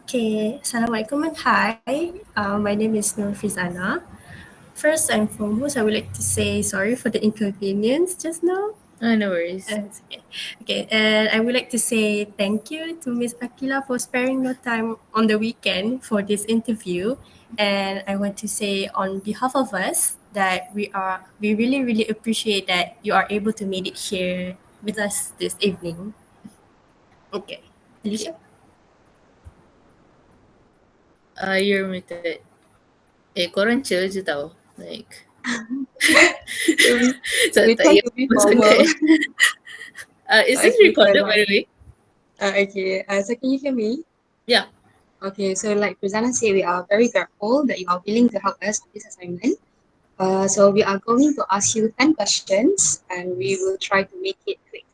Okay, Assalamualaikum and hi. My name is Nur Fizana. First and foremost, I would like to say sorry for the inconvenience just now. No worries. It's okay. Okay, and I would like to say thank you to Miss Aqilah for sparing your time on the weekend for this interview. And I want to say on behalf of us that we really appreciate that you are able to make it here with us this evening. Okay, Okay. Alicia. You're muted. Korang chill je tau. Like, we so we tak try payah to be pasang formal. kat. Is this Okay, so recorded by like, the way? so can you hear me? Yeah. Okay, so like Prasanna said, we are very grateful that you are willing to help us on this assignment. So we are going to ask you 10 questions and we will try to make it quick.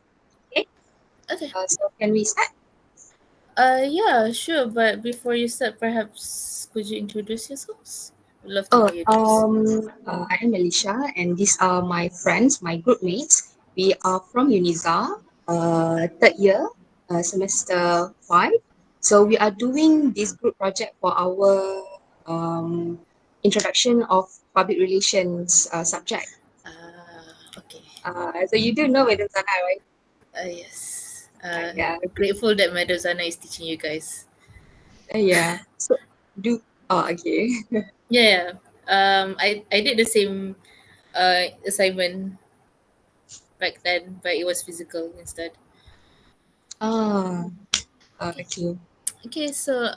Okay, Okay. so can we start? Yeah, sure. But before you start, perhaps could you introduce yourselves? Would love to Oh, know you guys. I am Alicia and these are my friends, my group mates. We are from UNIZA, third year, semester 5. So we are doing this group project for our um, introduction of public relations subject. Okay. So you do know Madam Sana, right? Yes. Yeah, Grateful that Madozana is teaching you guys. yeah. So do, okay. Yeah, yeah. I did the same assignment back then, but it was physical instead. Ah, Okay. okay. Okay, so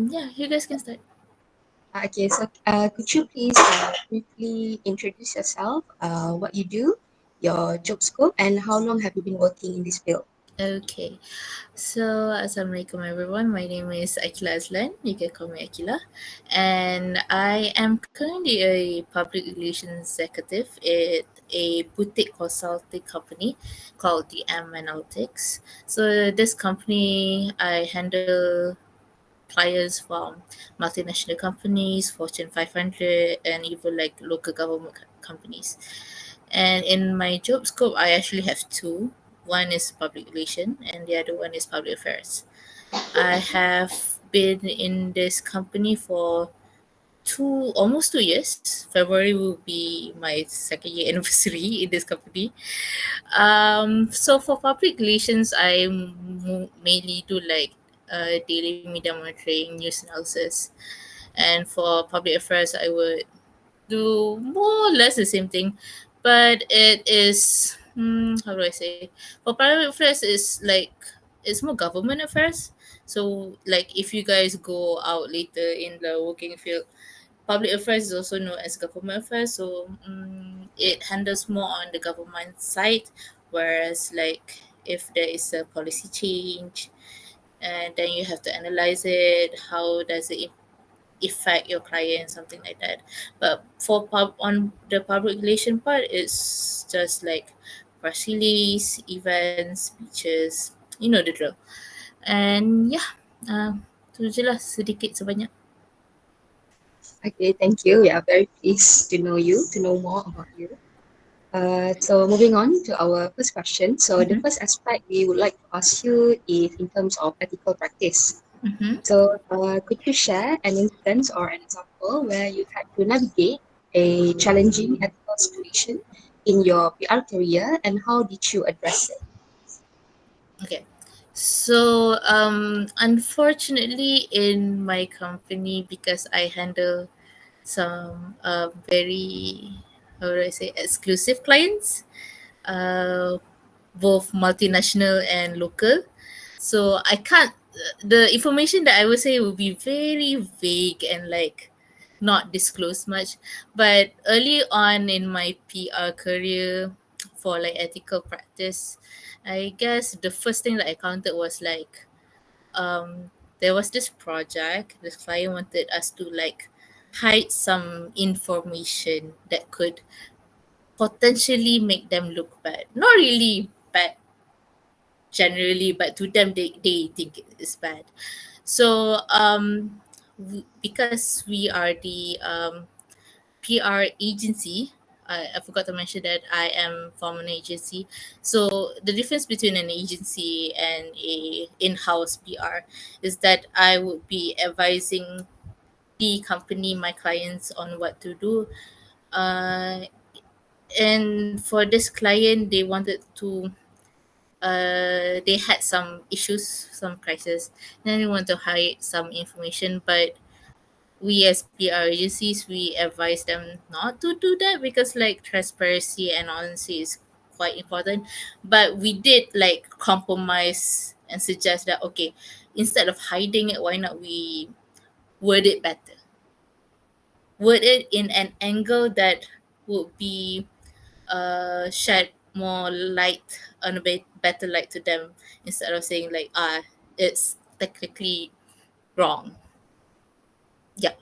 yeah, you guys can start. Okay, so could you please briefly introduce yourself, what you do, your job scope, and how long have you been working in this field? Okay. So Assalamualaikum everyone. My name is Aqilah Azlan. You can call me Aqilah. And I am currently a public relations executive at a boutique consulting company called the M Analytics. So this company I handle clients from multinational companies, Fortune 500, and even like local government companies. And in my job scope, I actually have two. One is public relation, and the other one is public affairs. I have been in this company for almost 2 years. February will be my second year anniversary in this company. So for public relations, I mainly do like daily media monitoring, news analysis, and for public affairs, I would do more or less the same thing, but it is how do I say? For private affairs, it's more government affairs. So like if you guys go out later in the working field, public affairs is also known as government affairs. So it handles more on the government side, whereas like if there is a policy change, and then you have to analyze it. How does it affect your client, something like that. But for on the public relation part, it's just like press release, events, speeches, you know the drill. And yeah, tu je lah sedikit sebanyak. Okay, thank you. We are very pleased to know you, to know more about you. So moving on to our first question. So the Mm-hmm. first aspect we would like to ask you is in terms of ethical practice. Mm-hmm. So could you share an instance or an example where you had to navigate a challenging ethical situation in your PR career and how did you address it? Okay. So unfortunately in my company, because I handle some very, how do I say, exclusive clients, uh, both multinational and local. So I can't. The information that I would say will be very vague and like not disclose much. But early on in my PR career, for like ethical practice, I guess the first thing that I counted was like there was this project. The client wanted us to like hide some information that could potentially make them look bad. Not really bad generally, but to them they think it is bad. So because we are the PR agency, I forgot to mention that I am from an agency. So the difference between an agency and a in-house PR is that I would be advising the company, my clients, on what to do. Uh, and for this client, they wanted to. They had some issues, some crisis. Then they want to hide some information, but we as PR agencies, we advise them not to do that because like transparency and honesty is quite important. But we did like compromise and suggest that okay, instead of hiding it, why not we word it better? Word it in an angle that would be shed more light on a better light to them instead of saying like it's technically wrong. Yeah.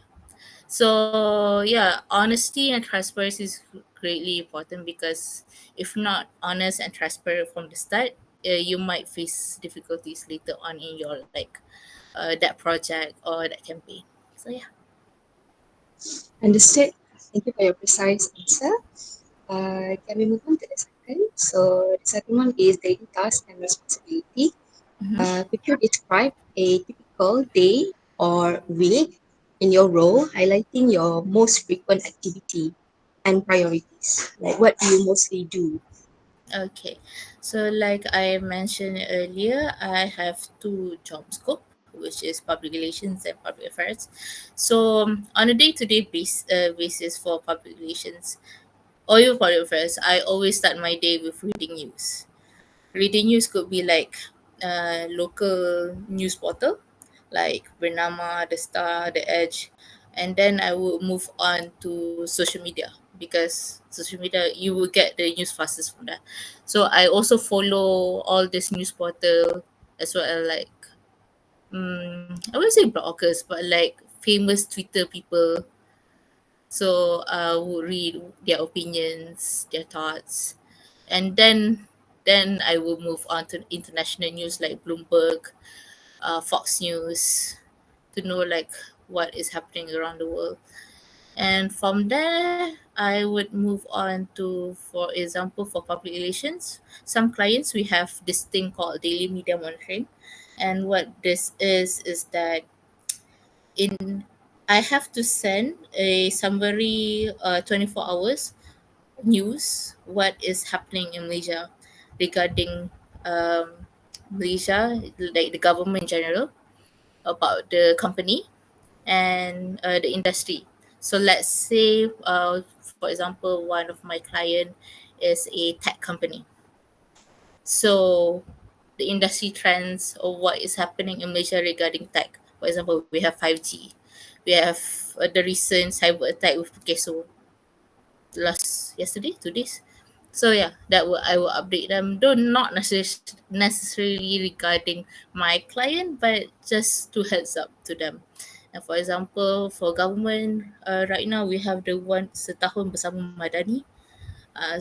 So yeah, honesty and transparency is greatly important because if not honest and transparent from the start, you might face difficulties later on in your like that project or that campaign. So yeah. Understood. Thank you for your precise answer. Can we move on to the second? So the second one is daily task and responsibility. Mm-hmm. Could you describe a typical day or week in your role, highlighting your most frequent activity and priorities? Like what do you mostly do? Okay, so like I mentioned earlier, I have two job scope, which is public relations and public affairs. So on a day-to-day basis for public relations or even public affairs, I always start my day with reading news. Reading news could be like local news portal like Bernama, The Star, The Edge, and then I will move on to social media because social media you will get the news fastest from that. So I also follow all this news portal as well as like I wouldn't say bloggers but like famous Twitter people. So I would read their opinions, their thoughts, and then I will move on to international news like Bloomberg, Fox News, to know like what is happening around the world. And from there, I would move on to, for example, for public relations. Some clients we have this thing called daily media monitoring, and what this is that in I have to send a summary 24 hours news what is happening in Malaysia regarding Malaysia, like the government in general, about the company and the industry. So let's say, for example, one of my client is a tech company. So the industry trends or what is happening in Malaysia regarding tech. For example, we have 5G. We have the recent cyber attack with Pekeso last yesterday, 2 days. So yeah, that will I will update them. Though not necessarily regarding my client, but just to heads up to them. And for example, for government, right now we have the one setahun bersama Madani.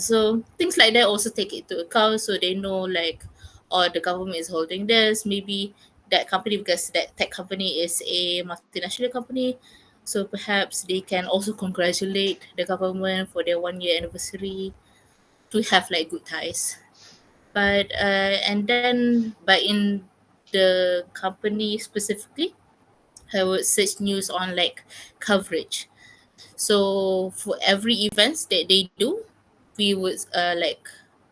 So things like that also take it into account, so they know like, or the government is holding this. Maybe that company because that tech company is a multinational company, so perhaps they can also congratulate the government for their 1 year anniversary to have like good ties. But and then but in the company specifically, I would search news on like coverage. So for every events that they do, we would like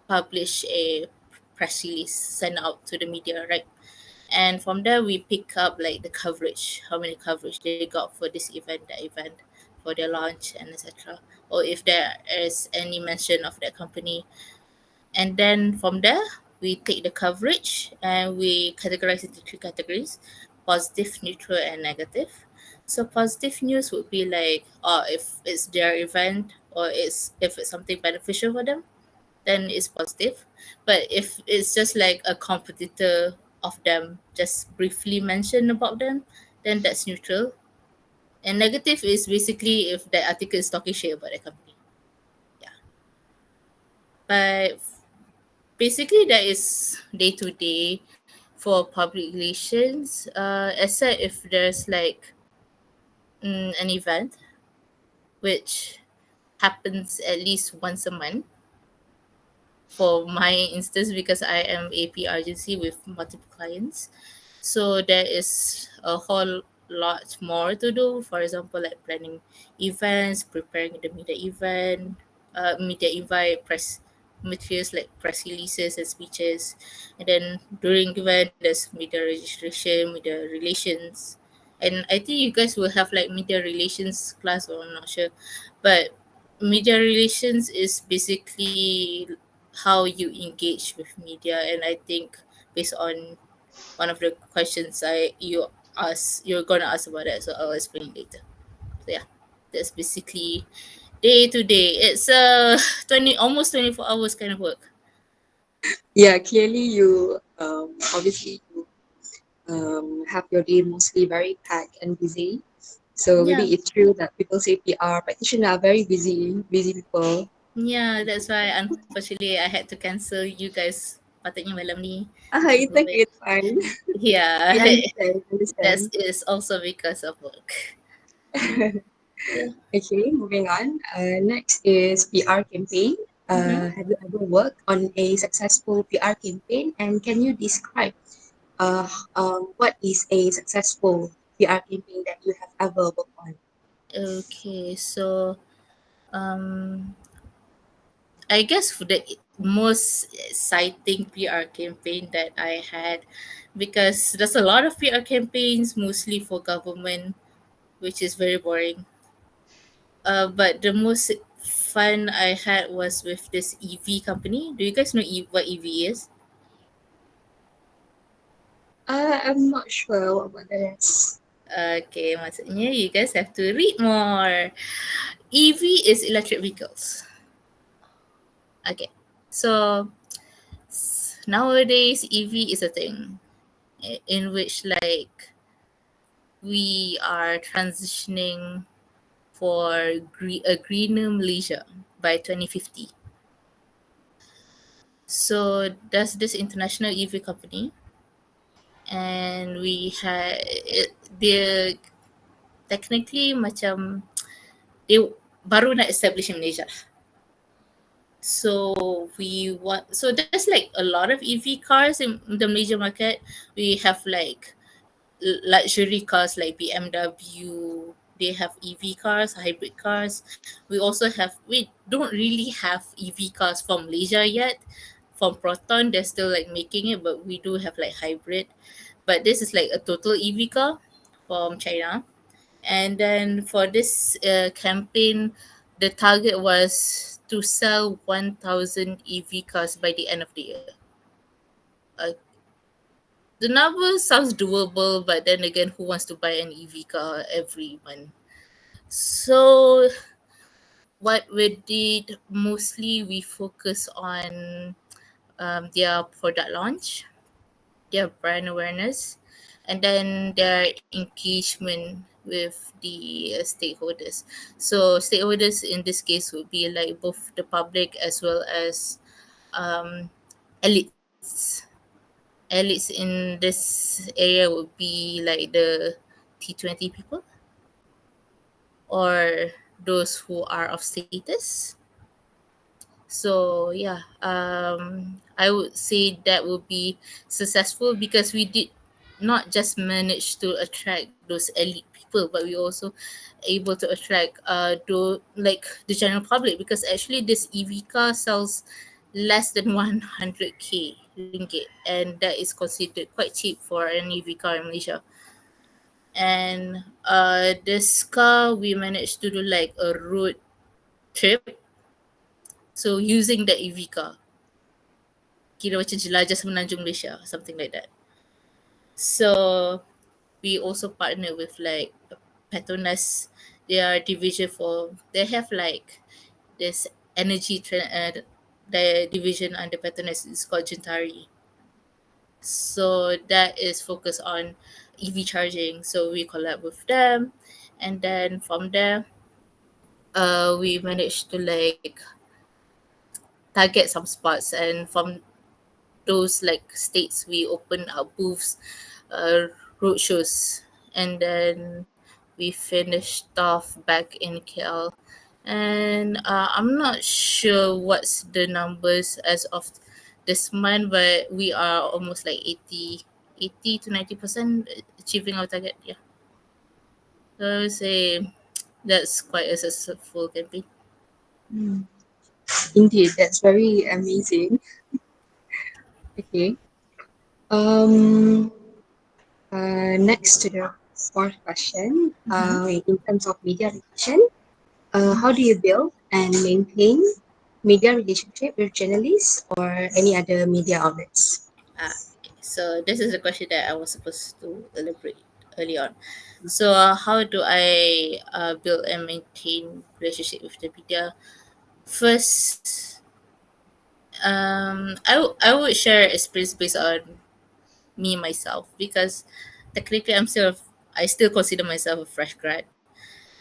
publish a press release, send out to the media, right? And from there we pick up like the coverage, how many coverage they got for this event, that event, for their launch and etc. Or if there is any mention of that company, and then from there we take the coverage and we categorize it into three categories: positive, neutral, and negative. So positive news would be like, if it's their event or it's if it's something beneficial for them, then it's positive. But if it's just like a competitor of them just briefly mention about them, then that's neutral. And negative is basically if the article is talking shit about the company. Yeah. But basically that is day to day for public relations, except if there's like an event which happens at least once a month for my instance, because I am a PR agency with multiple clients. So there is a whole lot more to do. For example, like planning events, preparing the media invite, press materials like press releases and speeches, and then during event there's media registration, media relations, and I think you guys will have like media relations class, or I'm not sure, but media relations is basically how you engage with media, and I think based on one of the questions you're gonna ask about that, so I'll explain later. So yeah, that's basically day to day. It's 20 almost 24 hours kind of work. Yeah, clearly you obviously you have your day mostly very packed and busy. So Yeah, maybe it's true that people say PR practitioners are very busy people. yeah, that's why unfortunately I had to cancel you guys patutnya malam ni Ah, because of it's okay, COVID. it's fine. Yeah, We understand, that understand. is also because of work. Yeah. Okay, moving on. Next is PR campaign. Mm-hmm. Have you ever worked on a successful PR campaign? And can you describe what is a successful PR campaign that you have ever worked on? Okay, so um I guess for the most exciting PR campaign that I had, because there's a lot of PR campaigns mostly for government, which is very boring. But the most fun I had was with this EV company. Do you guys know what EV is? I'm not sure what that is. Okay, maksudnya you guys have to read more. EV is electric vehicles. Okay, so nowadays EV is a thing in which like we are transitioning for a greener Malaysia by 2050. So there's this international EV company, and we had dia technically macam dia baru nak establish in Malaysia. So there's like a lot of EV cars in the Malaysia market. We have like luxury cars like BMW. They have EV cars, hybrid cars. We don't really have EV cars from Malaysia yet. From Proton, they're still like making it, but we do have like hybrid. But this is like a total EV car from China. And then for this campaign, the target was to sell 1,000 EV cars by the end of the year. Uh, the number sounds doable, but then again, who wants to buy an EV car every month? So, what we did mostly, we focus on their product launch, their brand awareness, and then their engagement with the stakeholders. So, stakeholders in this case would be like both the public as well as um, elites. Elites in this area would be like the T20 people, or those who are of status. So yeah, I would say that would be successful because we did not just manage to attract those elite people, but we also able to attract like the general public, because actually this EV car sells less than 100k ringgit, and that is considered quite cheap for an EV car in Malaysia. And this car we managed to do like a road trip, so using the EV car, kira macam jelajah semenanjung Malaysia, something like that. So we also partner with like Petronas. Their division they have like this the division under Petronas is called Gentari. So that is focused on EV charging. So we collab with them, and then from there, we managed to like target some spots, and from those like states we open up booths, uh, road shows, and then we finished off back in KL, And I'm not sure what's the numbers as of this month, but we are almost like 80 to 90% achieving our target. Yeah, so I would say that's quite a successful campaign. Mm. Indeed, that's very amazing. Okay. Um, Next to the fourth question, Mm-hmm. in terms of media relation, how do you build and maintain media relationship with journalists or any other media outlets? Okay. So this is the question that I was supposed to elaborate early on. So how do I build and maintain relationship with the media? First, I would share experience based on me myself, because technically I still consider myself a fresh grad.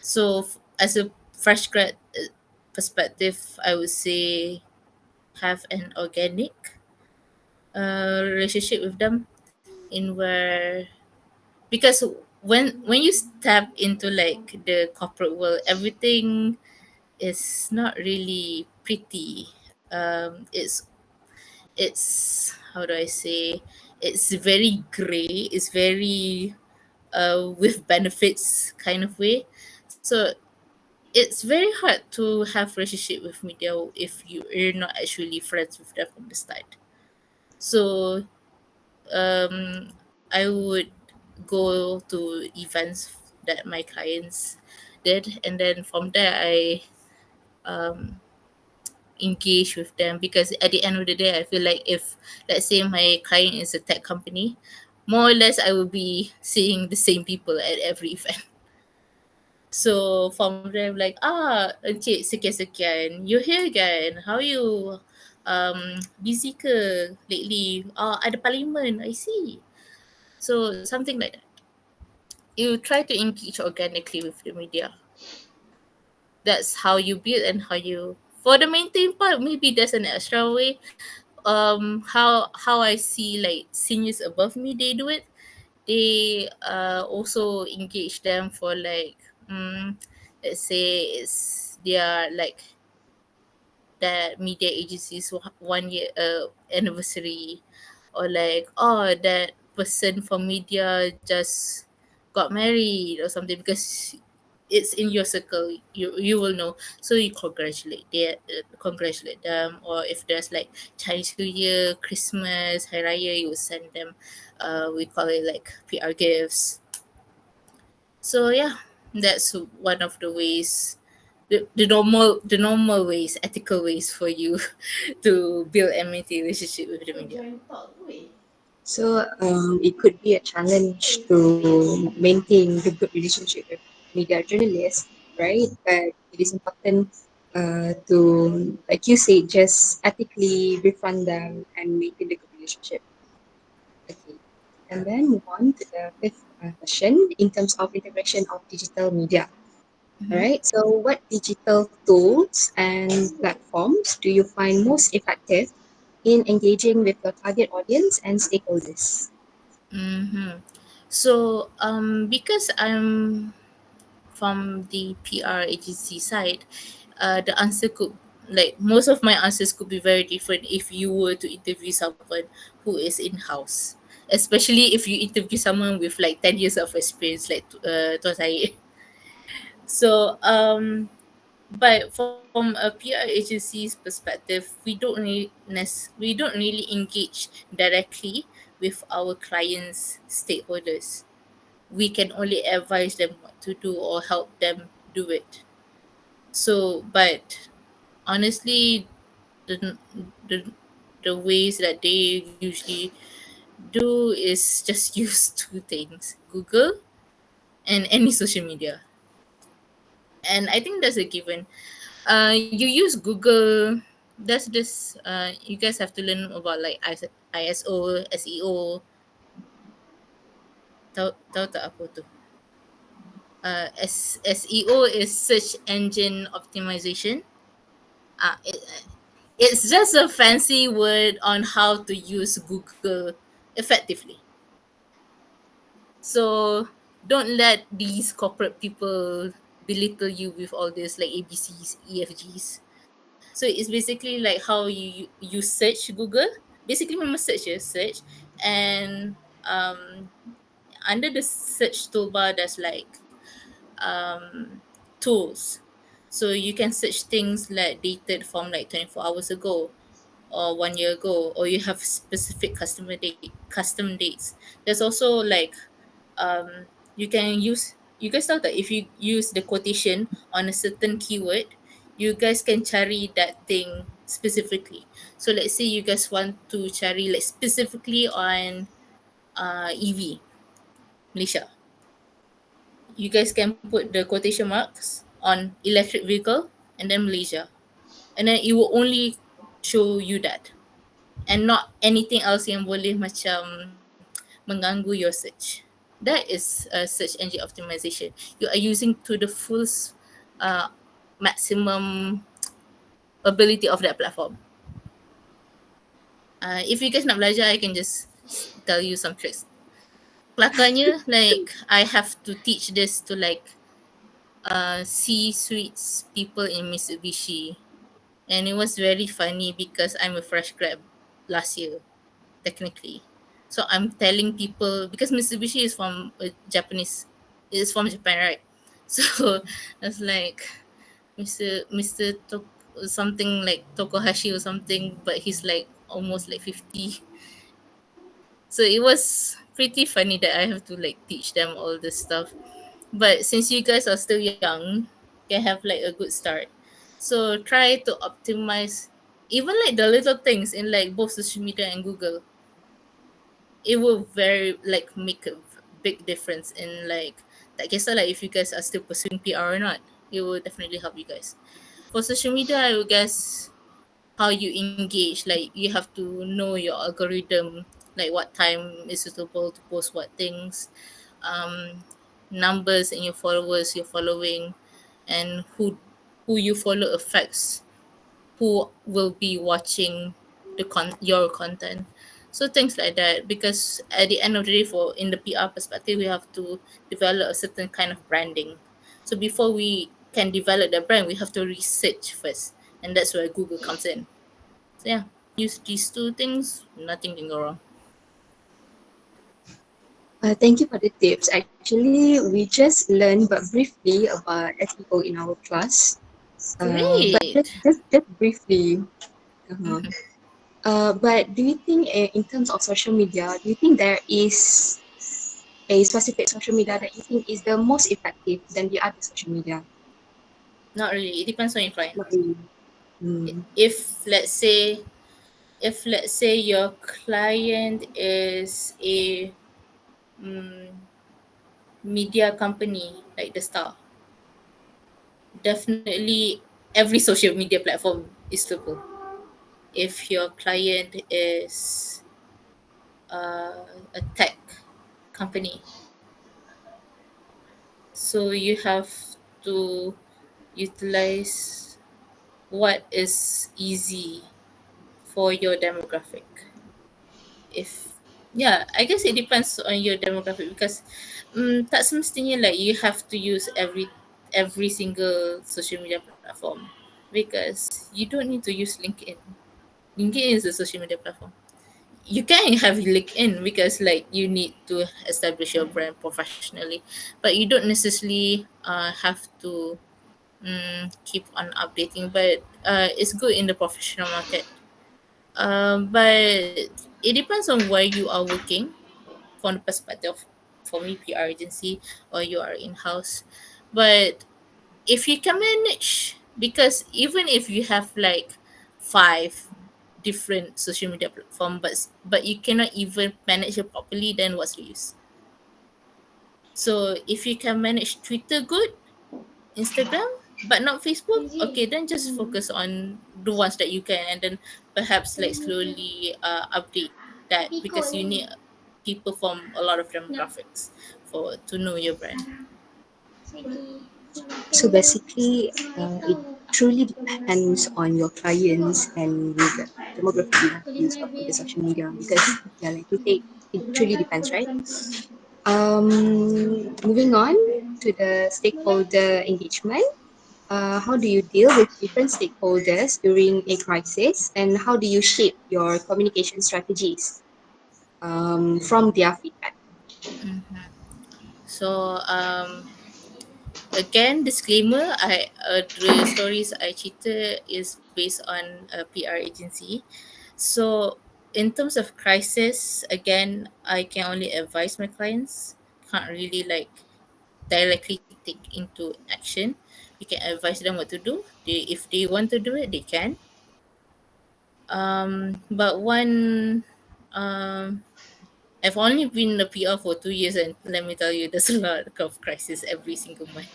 So as a fresh grad perspective, I would say have an organic relationship with them, in where, because when you step into like the corporate world, everything is not really pretty. It's how do I say, it's very gray, it's very with benefits kind of way. So it's very hard to have relationship with media if you're not actually friends with them from the start. So I would go to events that my clients did, and then from there I um, engage with them, because at the end of the day, I feel like if, let's say, my client is a tech company, more or less I will be seeing the same people at every event. So from there, I'm like, encik sekian-sekian, you here kan? How you? Busy ke lately? Ada parliament, I see. So something like that. You try to engage organically with the media. That's how you build and how you, for the maintain part, maybe there's an extra way. How I see like seniors above me, they do it. They also engage them for like, let's say it's their like that media agencies 1 year anniversary, or like, that person from media just got married or something, because it's in your circle, you will know. So you congratulate them, or if there's like Chinese New Year, Christmas, Hari Raya, you will send them, we call it like PR gifts. So yeah, that's one of the ways, the normal ways, ethical ways for you to build and maintain relationship with the media. So it could be a challenge to maintain the good relationship with media journalists, right? But it is important to, like you say, just ethically befriend them and maintain the good relationship. Okay. And then move on to the fifth question in terms of integration of digital media. All Mhm. right. So, what digital tools and platforms do you find most effective in engaging with your target audience and stakeholders? Mm-hmm. So because I'm from the PR agency side, the answer could, like, most of my answers could be very different if you were to interview someone who is in house, especially if you interview someone with like 10 years of experience, like Tuan saya. So but from a PR agency's perspective, we don't really engage directly with our clients' stakeholders. We can only advise them what to do or help them do it. So, but honestly, the the the ways that they usually do is just use two things: Google and any social media. And I think that's a given. You use Google. There's this. You guys have to learn about like ISO, SEO. Tahu tak apa tu? SEO is search engine optimization. Uh, it, it's just a fancy word on how to use Google effectively. So don't let these corporate people belittle you with all this like ABCs, EFGs. So it's basically like how you search Google. Basically, memang search je, search, and under the search toolbar there's like tools. So you can search things like dated from like 24 hours ago or 1 year ago, or you have specific custom dates. There's also like you can use, you guys know that if you use the quotation on a certain keyword, you guys can cari that thing specifically. So let's say you guys want to cari like specifically on EV Malaysia, you guys can put the quotation marks on electric vehicle and then Malaysia, and then it will only show you that, and not anything else yang boleh macam mengganggu your search. That is search engine optimization. You are using to the full uh, maximum ability of that platform. If you guys nak belajar, I can just tell you some tricks. Kelakarnya, like I have to teach this to like C-suites people in Mitsubishi, and it was very funny because I'm a fresh grad last year, technically. So I'm telling people because Mitsubishi is from Japanese, is from Japan, right? So it's like Mr. Something like Tokohashi or something, but he's like almost like 50. So it was pretty funny that I have to like teach them all this stuff. But since you guys are still young, you can have like a good start. So try to optimize even like the little things in like both social media and Google. It will very like make a big difference in like I said, like if you guys are still pursuing PR or not. It will definitely help you guys. For social media, I would guess how you engage, like you have to know your algorithm, like what time is suitable to post what things, um numbers and your followers you're following, and who you follow affects who will be watching your content. So things like that, because at the end of the day, for in the PR perspective, we have to develop a certain kind of branding. So before we can develop the brand, we have to research first, and that's where Google comes in. So yeah, use these two things, nothing can go wrong. Thank you for the tips. Actually, we just learned but briefly about SEO in our class. But Great. just briefly. Uh-huh. But do you think, in terms of social media, do you think there is a specific social media that you think is the most effective than the other social media? Not really. It depends on your client. Not really. Mm. If let's say your client is a media company like the Star, definitely every social media platform is suitable. If your client is a tech company, so you have to utilize what is easy for your demographic. If yeah, I guess it depends on your demographic, because tak semestinya like you have to use every single social media platform, because you don't need to use LinkedIn. LinkedIn is a social media platform. You can have LinkedIn because like you need to establish your brand professionally, but you don't necessarily have to keep on updating. But it's good in the professional market. But it depends on where you are working from the perspective, for me, PR agency, or you are in house. But if you can manage, because even if you have like 5 different social media platform, but you cannot even manage it properly, then what's the use? So if you can manage Twitter good, Instagram, but not Facebook, okay, then just focus on the ones that you can, and then perhaps like slowly update that, because you need people from a lot of demographics for to know your brand. So basically, it truly depends on your clients and the demographic you have used for the social media, because yeah, like you say, it truly depends, right? Moving on. to the stakeholder engagement. How do you deal with different stakeholders during a crisis, and how do you shape your communication strategies from their feedback? So again, disclaimer: the stories I cheated is based on a PR agency. So in terms of crisis, again, I can only advise my clients. Can't really like directly take into action. We can advise them what to do. If they want to do it, they can. But one, I've only been a PR for 2 years, and let me tell you, there's a lot of crisis every single month.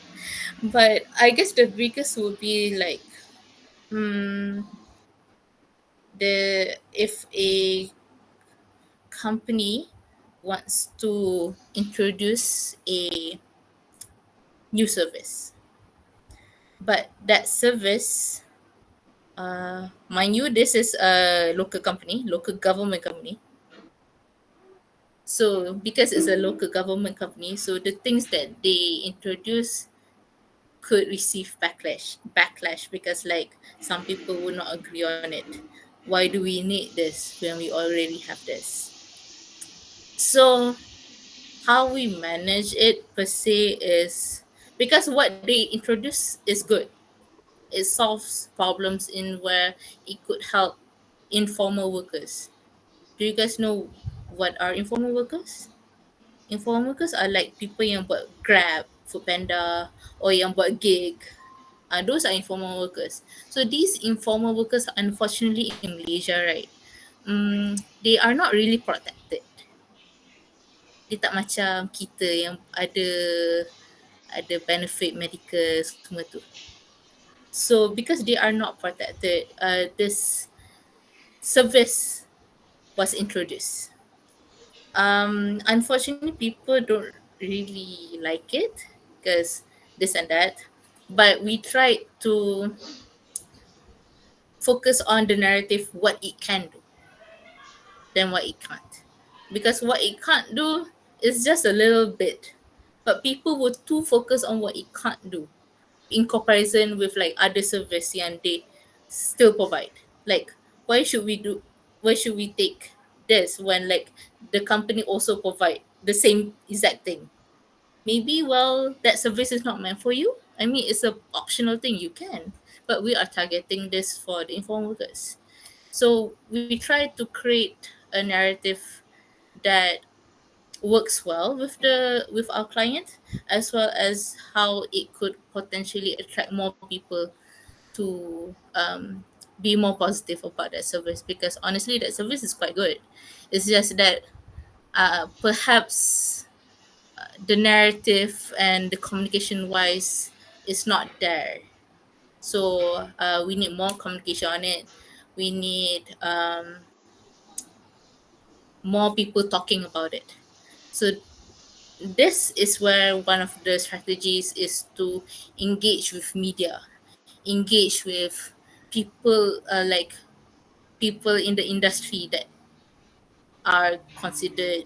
But I guess the biggest would be like, hmm, the if a company wants to introduce a new service, but that service, mind you, this is a local company, local government company. So because it's a local government company, so the things that they introduce could receive backlash because like some people would not agree on it. Why do we need this when we already have this? So how we manage it per se is because what they introduce is good. It solves problems in where it could help informal workers. Do you guys know what are informal workers? Informal workers are like people yang buat Grab, Foodpanda, or yang buat gig. Those are informal workers. So these informal workers, unfortunately, in Malaysia, right, they are not really protected. Dia tak macam kita yang ada benefit medical semua tu. So because they are not protected, this service was introduced. Unfortunately, people don't really like it because this and that. But we try to focus on the narrative what it can do than what it can't. Because what it can't do is just a little bit. But people would too focus on what it can't do in comparison with like other service yang they still provide. Like why should we take this when like the company also provide the same exact thing? Maybe well that service is not meant for you. I mean it's a optional thing you can. But we are targeting this for the informal workers. So we try to create a narrative that works well with our client as well as how it could potentially attract more people to be more positive about that service because honestly that service is quite good. It's just that perhaps the narrative and the communication wise is not there. So we need more communication on it. We need more people talking about it. So this is where one of the strategies is to engage with media, engage with people like people in the industry that are considered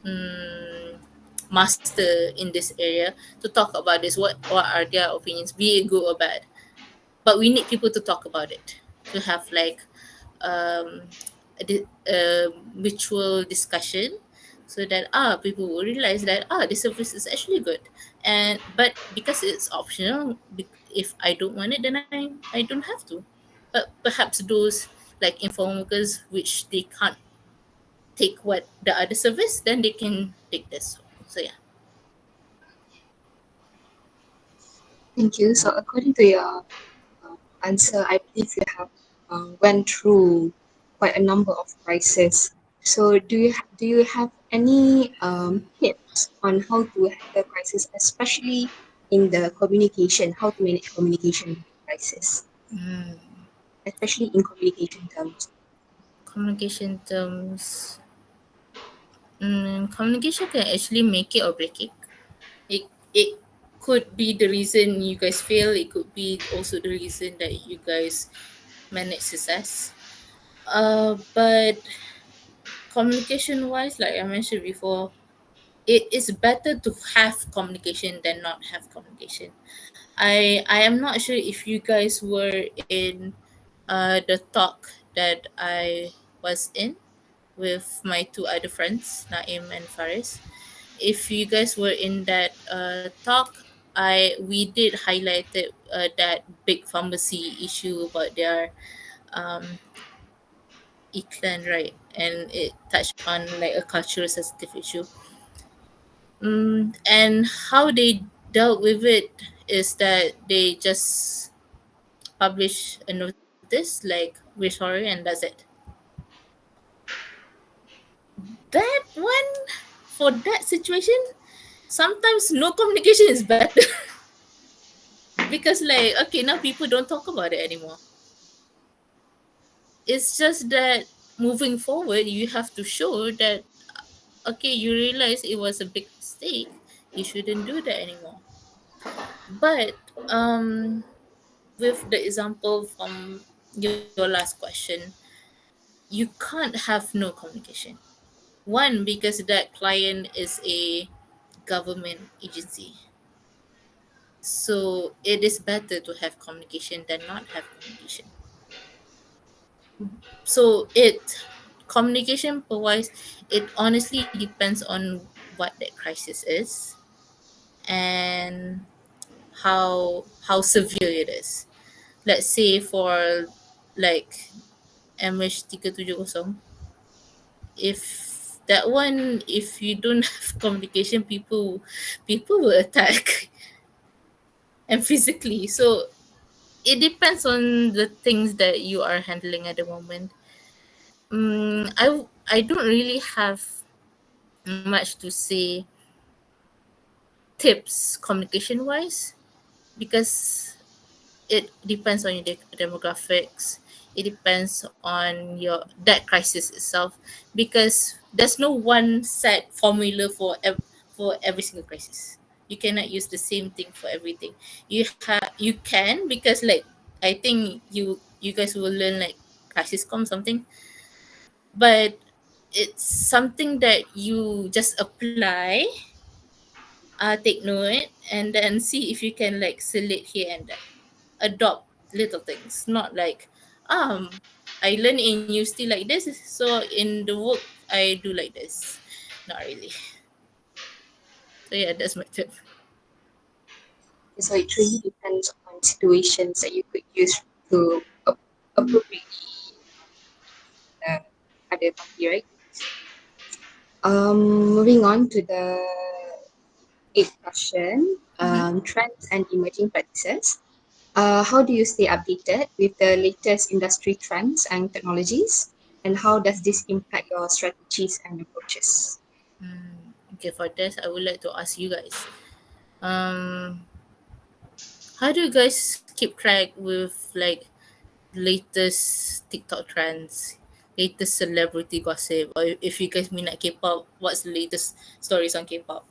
um, master in this area to talk about this. What are their opinions, be it good or bad? But we need people to talk about it to have like um, a mutual discussion so that people will realize that this service is actually good and but because it's optional if I don't want it then I don't have to. But perhaps those like informal workers which they can't take what the other service then they can take this. So yeah. Thank you. So according to your answer, I believe you have went through quite a number of crises. So do you have any tips on how to handle crisis, especially in the communication, how to manage communication in crisis, mm, especially in communication terms? Communication terms. Communication can actually make it or break it. It could be the reason you guys fail. It could be also the reason that you guys manage success. But communication wise, like I mentioned before, it is better to have communication than not have communication. I am not sure if you guys were in the talk that I was in with my two other friends, Naim and Faris. If you guys were in that talk, I we did highlight that big pharmacy issue about their um, Iqlan, right? And it touched on like a cultural sensitive issue. And how they dealt with it is that they just publish a notice like we're sorry and that's it. That one, for that situation, sometimes no communication is better. Because like, okay, now people don't talk about it anymore. It's just that moving forward you have to show that, okay, you realize it was a big mistake, you shouldn't do that anymore. But with the example from your last question, you can't have no communication. One, because that client is a government agency. So it is better to have communication than not have communication. So communication wise, it honestly depends on what that crisis is and how severe it is. Let's say for like MH370, if that one, if you don't have communication, people will attack and physically. So it depends on the things that you are handling at the moment. I don't really have much to say tips communication wise, because it depends on your demographics. It depends on your that crisis itself, because there's no one set formula for for every single crisis. You cannot use the same thing for everything. You can, because like I think you guys will learn like crisis com something, but it's something that you just apply, take note, and then see if you can like select here and there, adopt little things, not like I learn in university like this, so in the work I do like this. Not really. So yeah, that's my tip. So it really depends on situations that you could use to appropriately uh, other party, right? Moving on to the eighth question, trends and emerging practices. How do you stay updated with the latest industry trends and technologies? And how does this impact your strategies and approaches? Okay, for this I would like to ask you guys, um how do you guys keep track with like latest TikTok trends, latest celebrity gossip, or if you guys may not K-pop, what's the latest stories on K-pop?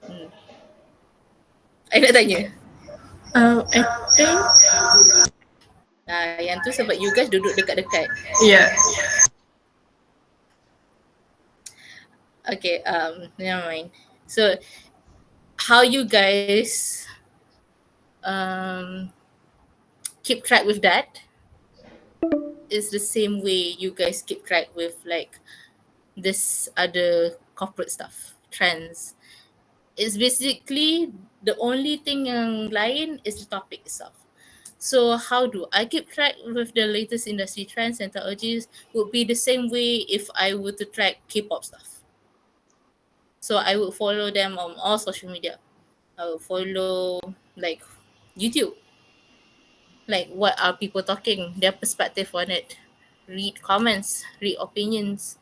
Hmm. I nak tanya. I think, Yang tu sebab you guys duduk dekat-dekat. yeah. Okay, never mind. So how you guys um keep track with that is the same way you guys keep track with like this other corporate stuff, trends. It's basically the only thing yang lain is the topic itself. So how do I keep track with the latest industry trends and technologies would be the same way if I were to track K-pop stuff. So I would follow them on all social media. I will follow like YouTube, like what are people talking, their perspective on it, read comments, read opinions,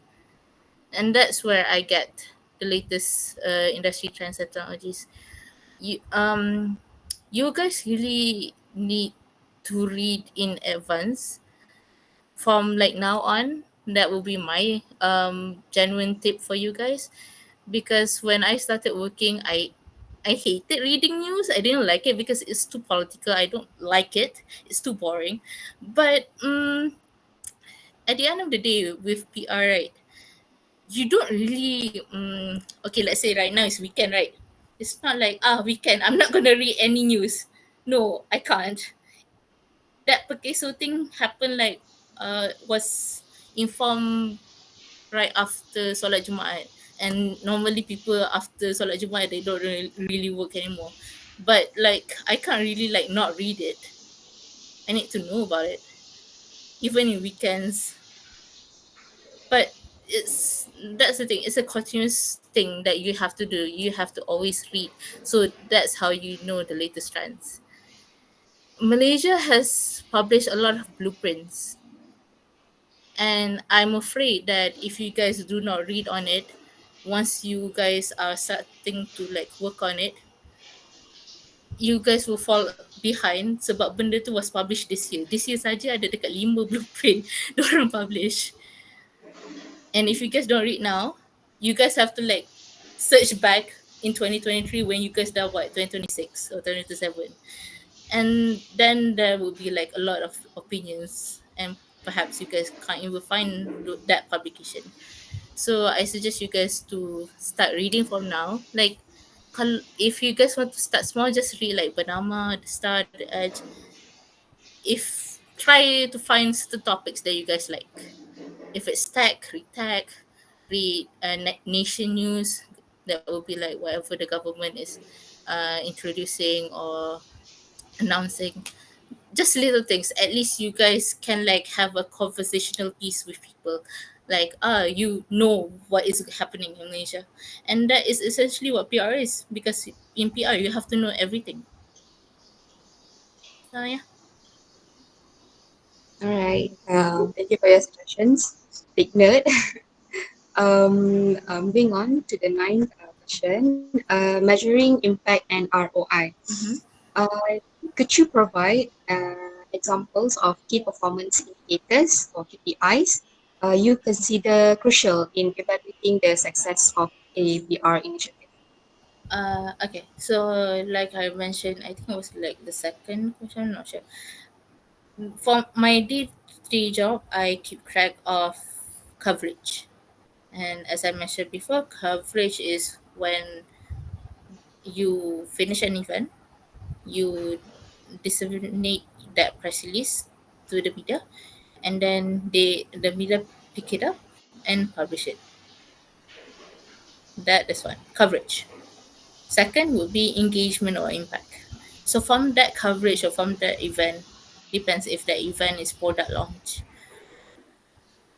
and that's where I get the latest industry trends and technologies. You you guys really need to read in advance from like now on. That will be my genuine tip for you guys, because when I started working, I hated reading news. I didn't like it because it's too political. I don't like it. It's too boring. But at the end of the day, with PR, right? you don't really okay, let's say right now it's weekend, right? It's not like weekend, I'm not gonna read any news. No, I can't. That Pekeso thing happened like was informed right after Solat Jumaat. And normally people after Solat Jumaat they don't really work anymore. But like I can't really like not read it. I need to know about it. Even in weekends. But it's that's the thing, it's a continuous thing that you have to do. You have to always read. So that's how you know the latest trends. Malaysia has published a lot of blueprints, and I'm afraid that if you guys do not read on it, once you guys are starting to like work on it, you guys will fall behind sebab benda tu was published this year. This year saja ada dekat 5 blueprint diorang publish. And if you guys don't read now, you guys have to like search back in 2023 when you guys dah what 2026 or 2027. And then there will be like a lot of opinions, and perhaps you guys can't even find that publication. So I suggest you guys to start reading from now. Like, if you guys want to start small, just read like Banama, the Star, the Edge. If try to find the topics that you guys like. If it's tech, read nation news. That will be like whatever the government is introducing or announcing. Just little things. At least you guys can like have a conversational piece with people. Like, you know what is happening in Malaysia. And that is essentially what PR is, because in PR you have to know everything. So yeah. All right. Thank you for your suggestions. Take note. Moving on to the ninth question, measuring impact and ROI. Mm-hmm. Uh, could you provide examples of key performance indicators or KPIs you consider crucial in evaluating the success of a PR initiative? Okay, so like I mentioned, I think it was like the second question, I'm not sure. For my day job, I keep track of coverage. And as I mentioned before, coverage is when you finish an event, you disseminate that press release to the media, and then the media pick it up and publish it. That is one coverage. Second would be engagement or impact. So from that coverage or from that event, depends if the event is product launch.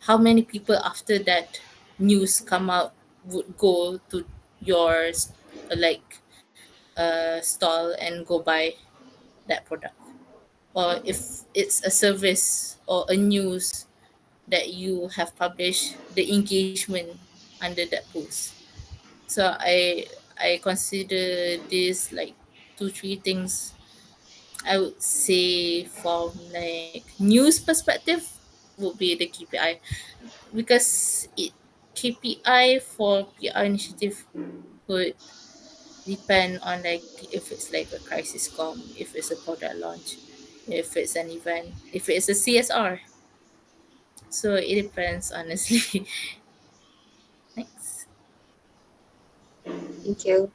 How many people after that news come out would go to your like stall and go buy that product? Or if it's a service or a news that you have published, the engagement under that post. So I consider this like two three things. I would say from like news perspective would be the KPI, because KPI for PR initiative would depend on like if it's like a crisis com, if it's a product launch, if it's an event, if it's a CSR. So it depends honestly. Thanks. Thank you.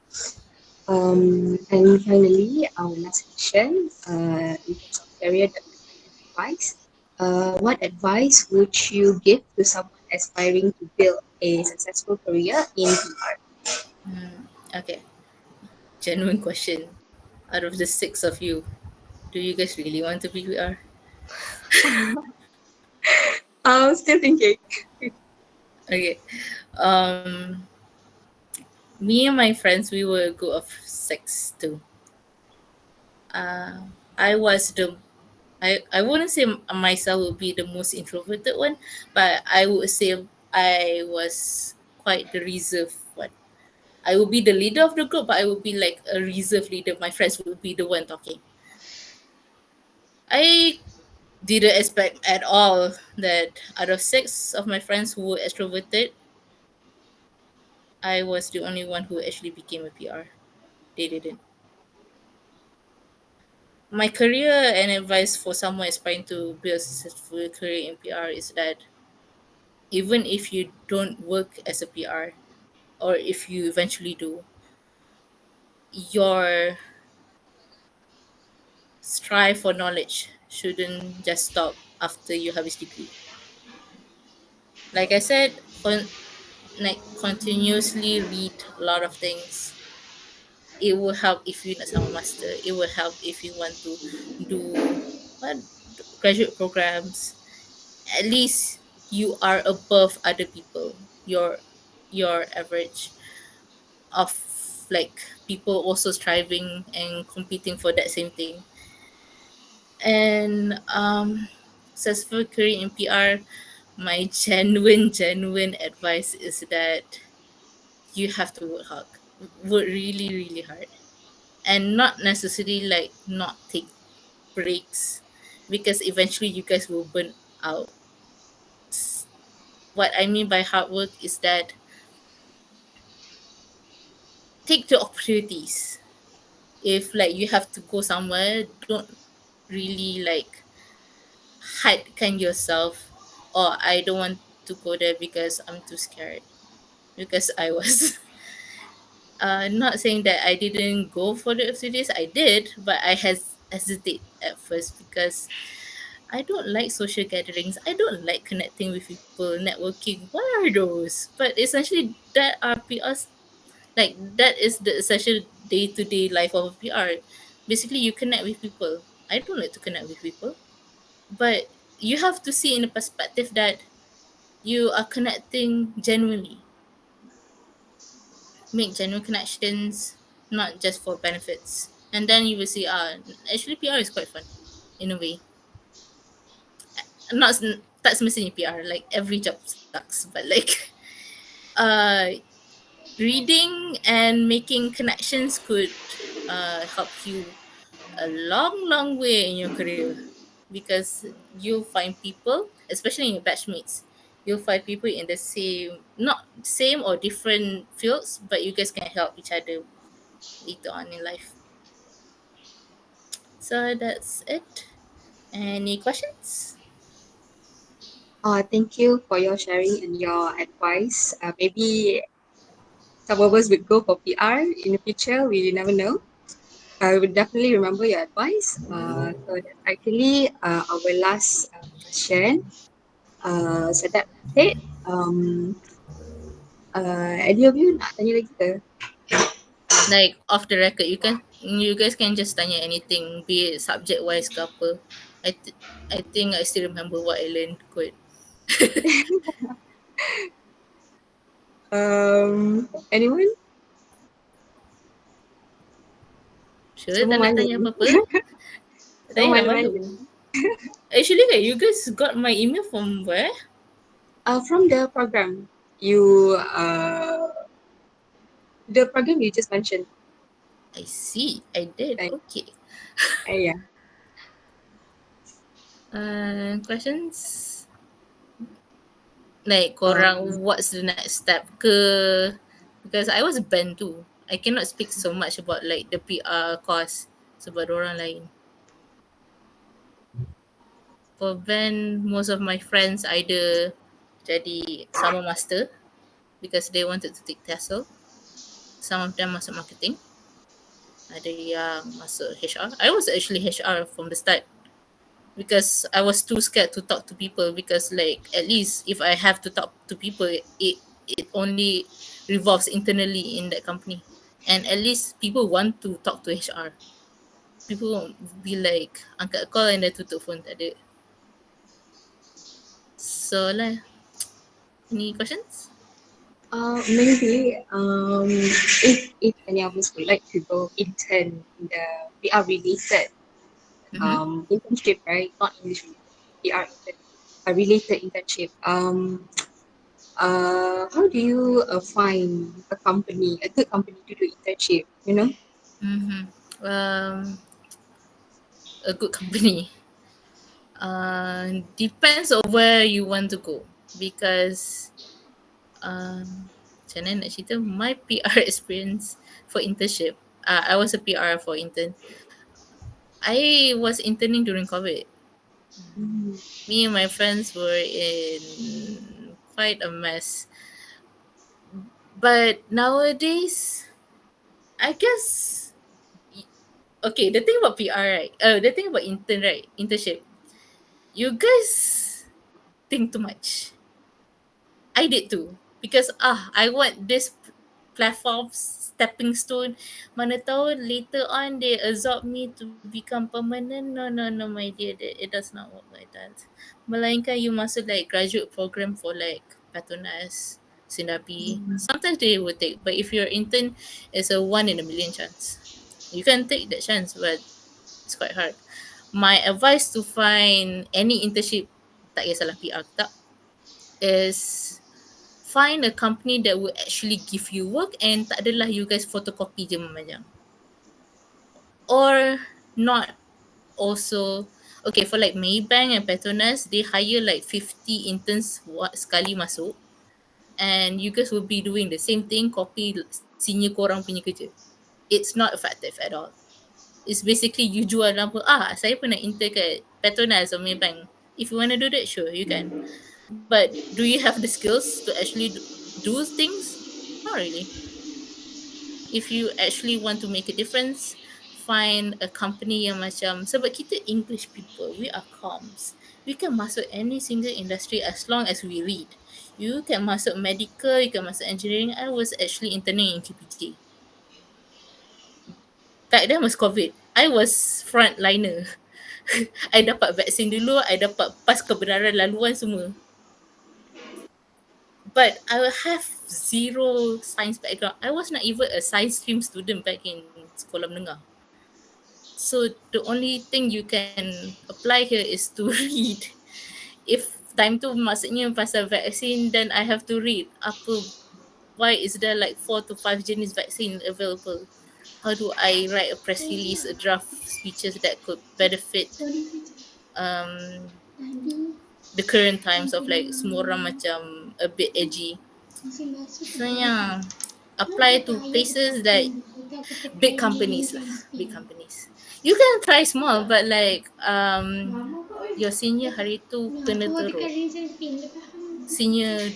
And finally, our last question, in terms of career development and advice, what advice would you give to someone aspiring to build a successful career in PR? Okay, genuine question. Out of the six of you, do you guys really want to be VR? Still thinking. Okay. Um, Me and my friends, we were a group of six too. I was the I wouldn't say myself would be the most introverted one, but I would say I was quite the reserved one. I would be the leader of the group, but I would be like a reserved leader. My friends would be the one talking. I didn't expect at all that out of six of my friends who were extroverted, I was the only one who actually became a PR. They didn't. My career and advice for someone aspiring to build a successful career in PR is that even if you don't work as a PR, or if you eventually do, your strive for knowledge shouldn't just stop after you have this degree. Like I said, like continuously read a lot of things. It will help if you not sama master. It will help if you want to do what graduate programs. At least you are above other people. Your average of like people also striving and competing for that same thing. And successful career in PR, my genuine advice is that you have to work really really hard, and not necessarily like not take breaks, because eventually you guys will burn out. What I mean by hard work is that take the opportunities. If like you have to go somewhere, don't really like hide kind yourself, or I don't want to go there because I'm too scared. Because I was not saying that I didn't go for the activities, I did, but I hesitate at first because I don't like social gatherings. I don't like connecting with people, networking. What are those? But essentially, that are PRs. Like that is the essential day to day life of a PR. Basically, you connect with people. I don't like to connect with people, but you have to see in the perspective that you are connecting genuinely, make genuine connections, not just for benefits. And then you will see, actually PR is quite fun in a way. Not tak semestinya PR, like every job sucks, but like uh reading and making connections could help you a long way in your career, because you'll find people, especially in your batchmates, you'll find people in the same, not same or different fields, but you guys can help each other later on in life. So that's it. Any questions? Thank you for your sharing and your advice. Maybe some of us would go for PR in the future. We never know. I would definitely remember your advice. So that's actually our last question. So that's it. Um, any of you nak tanya lagi ke? Like off the record, you guys can just tanya anything, be it subject wise ke apa. I think I still remember what I learned kot. Anyone? Sure, Semua tak nak tanya malu. apa-apa? Tak Semua payah nak malu-malu. malu. Actually, you guys got my email from where? From the program, you the program you just mentioned. I see. I did. Like, Okay. yeah. Questions? Like Um, korang, what's the next step ke? Because I was banned too. I cannot speak so much about like the PR course sebab orang lain. For band, most of my friends either jadi sama master because they wanted to take TESOL. Some of them masuk marketing. Ada yang masuk HR. I was actually HR from the start because I was too scared to talk to people, because like at least if I have to talk to people, it only revolves internally in that company. And at least people want to talk to HR. People won't be like angkat call and dah tutup phone, tak ada. So lah, any questions? maybe if any of us would like to go intern in the PR related Mm-hmm. internship, right? Not English related, PR intern, a related internship. How do you find a good company to do internship? You know? Mm-hmm. A good company. Depends on where you want to go, because macam mana nak cerita, my PR experience for internship. I was a PR for intern. I was interning during COVID. Mm. Me and my friends were in quite a mess. But nowadays, I guess okay, the thing about PR, right? The thing about internship, you guys think too much. I did too because I want this platform stepping stone. Mana tahu later on they absorb me to become permanent. No, no, no, my dear, it does not work like that. Melainkan you masuk like graduate program for like Petronas, Sinabi. Sometimes they will take, but if you're intern, it's a 1 in a million chance. You can take that chance, but it's quite hard. My advice to find any internship, tak kisahlah PR ke tak, is find a company that will actually give you work and tak adalah you guys photocopy je memajang. Or not also, okay, for like Maybank and Petronas, they hire like 50 interns sekali masuk, and you guys will be doing the same thing, copy senior korang punya kerja. It's not effective at all. It's basically you jual nama, saya pernah intern kat Petronas or Maybank. If you want to do that, sure, you can. But do you have the skills to actually do things? Not really. If you actually want to make a difference, find a company yang macam, sebab kita English people, we are comms. We can masuk any single industry as long as we read. You can masuk medical, you can masuk engineering. I was actually interning in KPJ. Back then was COVID. I was frontliner. I dapat vaksin dulu, I dapat pas kebenaran laluan semua. But I will have zero science background. I was not even a science stream student back in sekolah menengah. So the only thing you can apply here is to read. If time tu maksudnya pasal vaksin, then I have to read why is there like 4 to 5 jenis vaccine available? How do I write a press release, a draft speeches that could benefit um the current times of like semua orang macam a bit edgy. So yeah, apply to places that big companies lah, big companies. You can try small, but like your senior hari tu kena teruk. Senior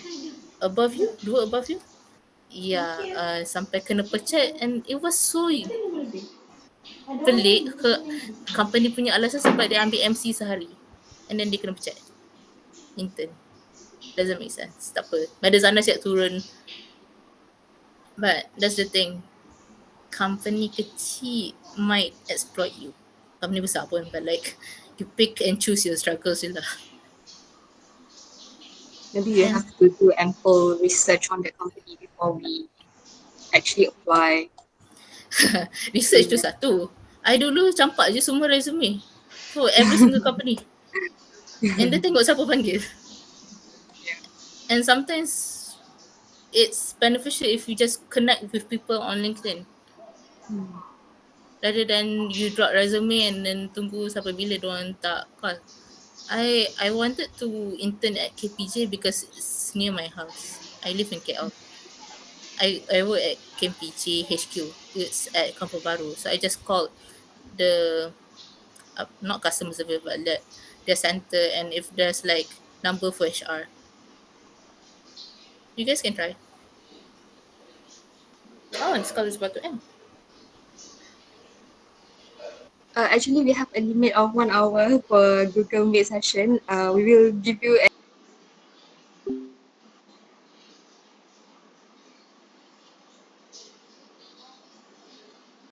above you, dua above you, yeah, sampai kena pecat, and it was so pelik ke company punya alasan sebab dia ambil MC sehari and then dia kena pecat intern. Doesn't make sense. Tak apa. Mada Zana siap turun. But that's the thing. Company kecil might exploit you. Company besar pun, but like you pick and choose your struggles je lah. Maybe you And have to do ample research on the company before we actually apply. research tu satu. I dulu campak je semua resume for every single company. And dia tengok siapa panggil. And sometimes it's beneficial if you just connect with people on LinkedIn. Rather than you drop resume and then tunggu sampai bila diorang tak call. I wanted to intern at KPJ because it's near my house. I live in KL. I work at KPJ HQ. It's at Kampung Baru. So I just called the not customer service but their center, and if there's like number for HR, you guys can try. Oh, this call is about to end. Actually, we have a limit of 1 hour for Google Meet session. We will give you